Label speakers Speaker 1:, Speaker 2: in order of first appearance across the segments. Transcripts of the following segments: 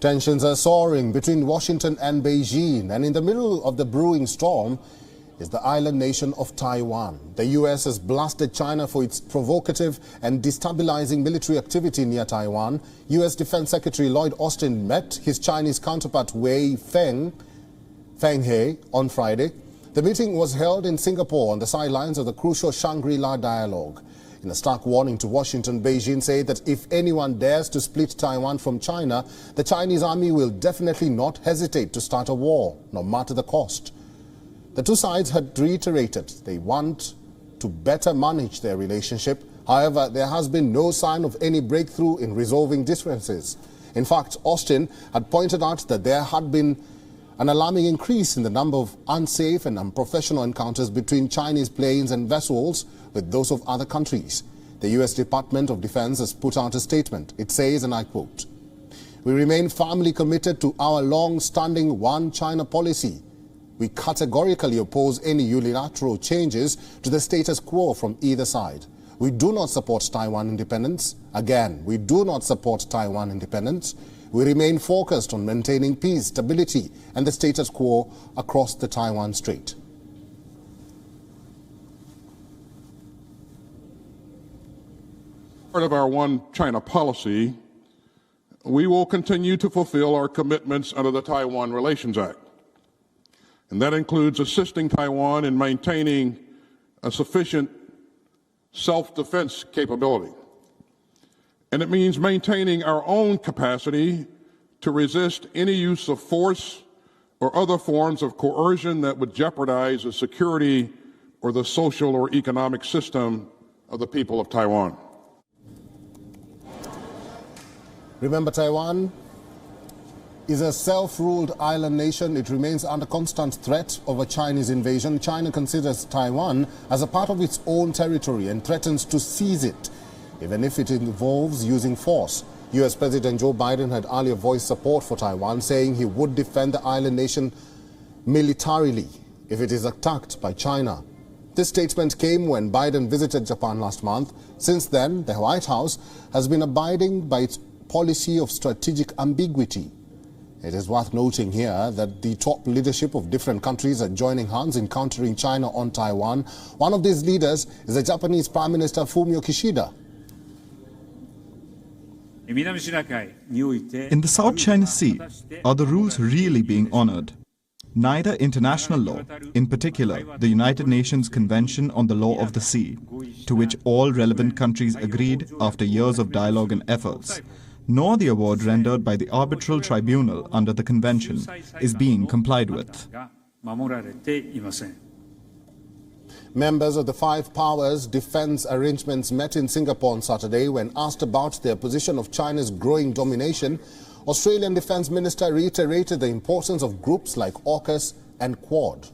Speaker 1: Tensions are soaring between Washington and Beijing, and in the middle of the brewing storm is the island nation of Taiwan. The U.S. has blasted China for its provocative and destabilizing military activity near Taiwan. U.S. Defense Secretary Lloyd Austin met his Chinese counterpart Wei Fenghe on Friday. The meeting was held in Singapore on the sidelines of the crucial Shangri-La dialogue. In a stark warning to Washington, Beijing said that if anyone dares to split Taiwan from China, the Chinese army will definitely not hesitate to start a war, no matter the cost. The two sides had reiterated they want to better manage their relationship. However, there has been no sign of any breakthrough in resolving differences. In fact, Austin had pointed out that there had been an alarming increase in the number of unsafe and unprofessional encounters between Chinese planes and vessels with those of other countries. The U.S. Department of Defense has put out a statement. It says, and I quote, "We remain firmly committed to our long-standing One China policy. We categorically oppose any unilateral changes to the status quo from either side. We do not support Taiwan independence. Again, we do not support Taiwan independence. We remain focused on maintaining peace, stability, and the status quo across the Taiwan Strait."
Speaker 2: Part of our One China policy, we will continue to fulfill our commitments under the Taiwan Relations Act. And that includes assisting Taiwan in maintaining a sufficient self-defense capability. And it means maintaining our own capacity to resist any use of force or other forms of coercion that would jeopardize the security or the social or economic system of the people of Taiwan.
Speaker 1: Remember, Taiwan is a self-ruled island nation. It remains under constant threat of a Chinese invasion. China considers Taiwan as a part of its own territory and threatens to seize it, even if it involves using force. U.S. President Joe Biden had earlier voiced support for Taiwan, saying he would defend the island nation militarily if it is attacked by China. This statement came when Biden visited Japan last month. Since then, the White House has been abiding by its policy of strategic ambiguity. It is worth noting here that the top leadership of different countries are joining hands in countering China on Taiwan. One of these leaders is the Japanese Prime Minister Fumio Kishida.
Speaker 3: In the South China Sea, are the rules really being honored? Neither international law, in particular the United Nations Convention on the Law of the Sea, to which all relevant countries agreed after years of dialogue and efforts, nor the award rendered by the arbitral tribunal under the convention is being complied with.
Speaker 1: Members of the Five Powers defense arrangements met in Singapore on Saturday. When asked about their position of China's growing domination, Australian Defence Minister reiterated the importance of groups like AUKUS and Quad.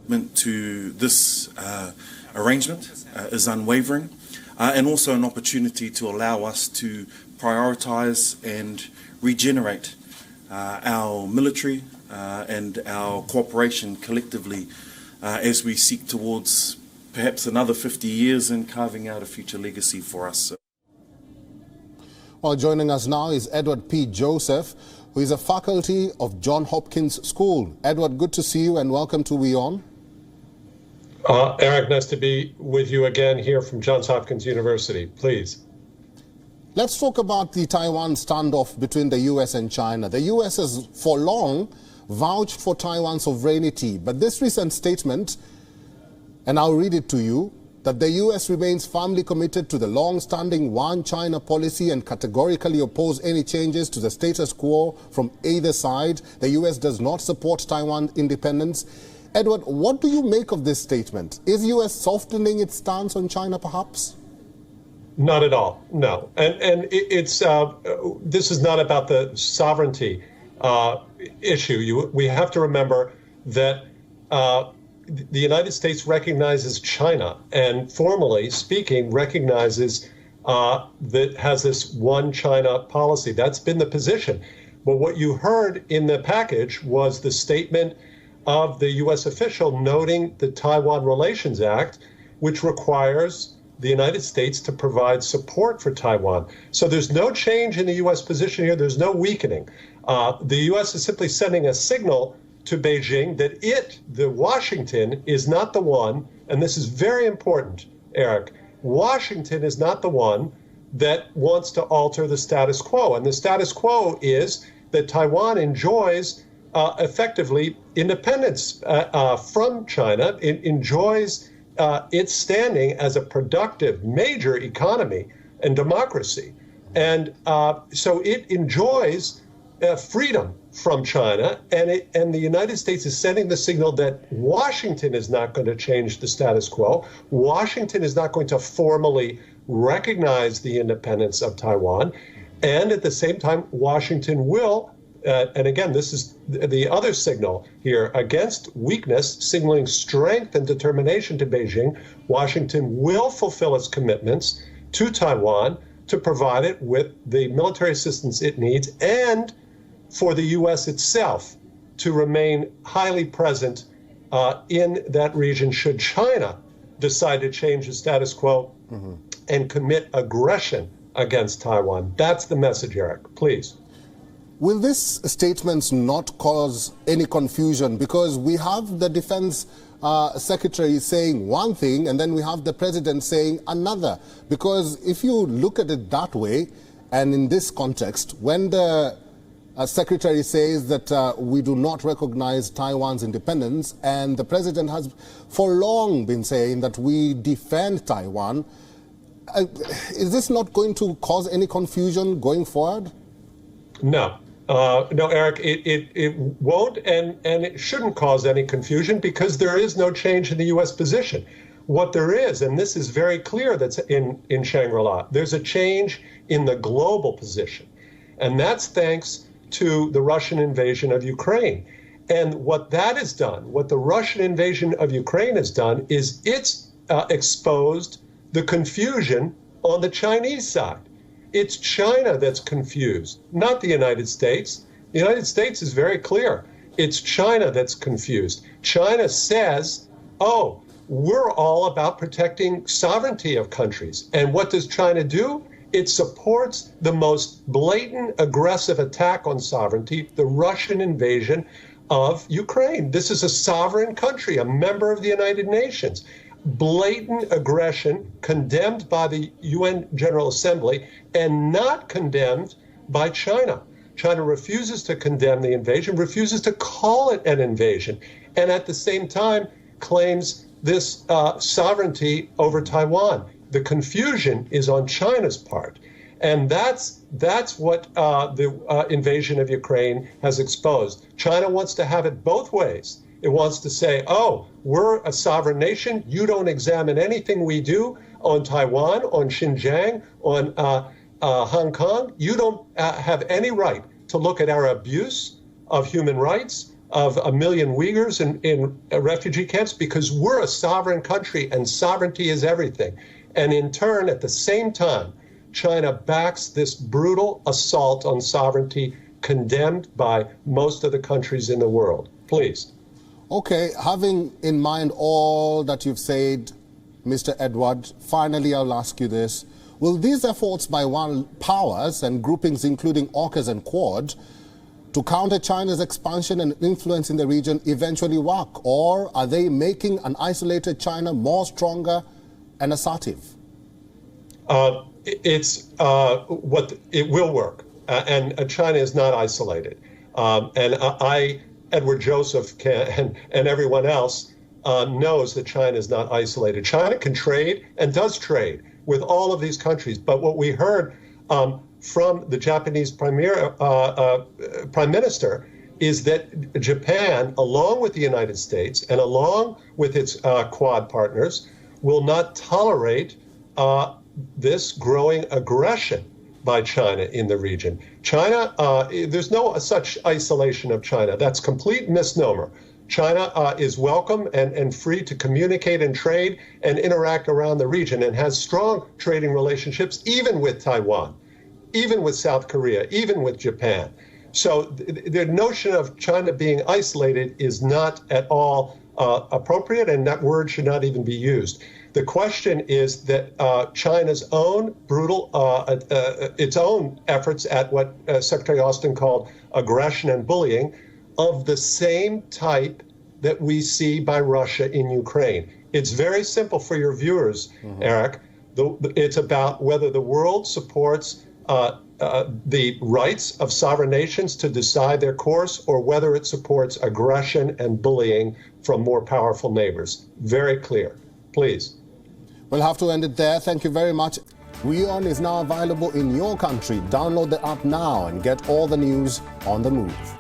Speaker 4: To this arrangement is unwavering. And also an opportunity to allow us to prioritise and regenerate our military and our cooperation collectively as we seek towards perhaps another 50 years in carving out a future legacy for us.
Speaker 1: Well, joining us now is Edward P. Joseph, who is a faculty of Johns Hopkins School. Edward, good to see you and welcome to WION.
Speaker 5: Eric, nice to be with you again here from Johns Hopkins University. Please.
Speaker 1: Let's talk about the Taiwan standoff between the U.S. and China. The U.S. has for long vouched for Taiwan's sovereignty, but this recent statement, and I'll read it to you, that the U.S. remains firmly committed to the long-standing One China policy and categorically oppose any changes to the status quo from either side. The U.S. does not support Taiwan independence. Edward, what do you make of this statement? Is the U.S. softening its stance on China, perhaps?
Speaker 5: Not at all, no. And it's this is not about the sovereignty issue. We have to remember that the United States recognizes China and, formally speaking, recognizes that has this One China policy. That's been the position. But what you heard in the package was the statement of the U.S. official noting the Taiwan Relations Act, which requires the United States to provide support for Taiwan. So there's no change in the U.S. position here. There's no weakening. The U.S. is simply sending a signal to Beijing that the Washington, is not the one, and this is very important, Eric, Washington is not the one that wants to alter the status quo. And the status quo is that Taiwan enjoys effectively independence from China. It enjoys its standing as a productive major economy and democracy. And so it enjoys freedom from China, and the United States is sending the signal that Washington is not going to change the status quo. Washington is not going to formally recognize the independence of Taiwan. And at the same time, Washington will, and again, this is the other signal here, against weakness, signaling strength and determination to Beijing, Washington will fulfill its commitments to Taiwan to provide it with the military assistance it needs, and for the U.S. itself to remain highly present in that region should China decide to change the status quo and commit aggression against Taiwan. That's the message, Eric. Please.
Speaker 1: Will these statements not cause any confusion? Because we have the defense secretary saying one thing and then we have the president saying another. Because if you look at it that way, and in this context, when the secretary says that we do not recognize Taiwan's independence, and the president has for long been saying that we defend Taiwan, is this not going to cause any confusion going forward?
Speaker 5: No. No, Eric, it won't, and it shouldn't cause any confusion, because there is no change in the U.S. position. What there is, and this is very clear that's in Shangri-La, there's a change in the global position. And that's thanks to the Russian invasion of Ukraine. And what that has done, what the Russian invasion of Ukraine has done, is it's exposed the confusion on the Chinese side. It's China that's confused, not the United States. The United States is very clear. It's China that's confused. China says, oh, we're all about protecting sovereignty of countries. And what does China do? It supports the most blatant, aggressive attack on sovereignty, the Russian invasion of Ukraine. This is a sovereign country, a member of the United Nations. Blatant aggression condemned by the UN General Assembly and not condemned by China. China refuses to condemn the invasion, refuses to call it an invasion, and at the same time claims this sovereignty over Taiwan. The confusion is on China's part. And that's what the invasion of Ukraine has exposed. China wants to have it both ways. It wants to say, oh, we're a sovereign nation. You don't examine anything we do on Taiwan, on Xinjiang, on Hong Kong. You don't have any right to look at our abuse of human rights, of 1 million Uyghurs in refugee camps, because we're a sovereign country and sovereignty is everything. And in turn, at the same time, China backs this brutal assault on sovereignty condemned by most of the countries in the world. Please.
Speaker 1: Okay, having in mind all that you've said, Mr. Edward, finally I'll ask you this. Will these efforts by world powers and groupings including AUKUS and Quad to counter China's expansion and influence in the region eventually work? Or are they making an isolated China more stronger and assertive?
Speaker 5: It will work, and China is not isolated. And Edward Joseph and everyone else knows that China is not isolated. China can trade and does trade with all of these countries. But what we heard from the Japanese Prime Minister is that Japan, along with the United States and along with its Quad partners, will not tolerate this growing aggression by China in the region. China, there's no such isolation of China. That's complete misnomer. China is welcome and free to communicate and trade and interact around the region, and has strong trading relationships even with Taiwan, even with South Korea, even with Japan. So the notion of China being isolated is not at all appropriate, and that word should not even be used. The question is that China's own brutal, its own efforts at what Secretary Austin called aggression and bullying of the same type that we see by Russia in Ukraine. It's very simple for your viewers, Eric. It's about whether the world supports the rights of sovereign nations to decide their course, or whether it supports aggression and bullying from more powerful neighbors. Very clear. Please.
Speaker 1: We'll have to end it there. Thank you very much. WION is now available in your country. Download the app now and get all the news on the move.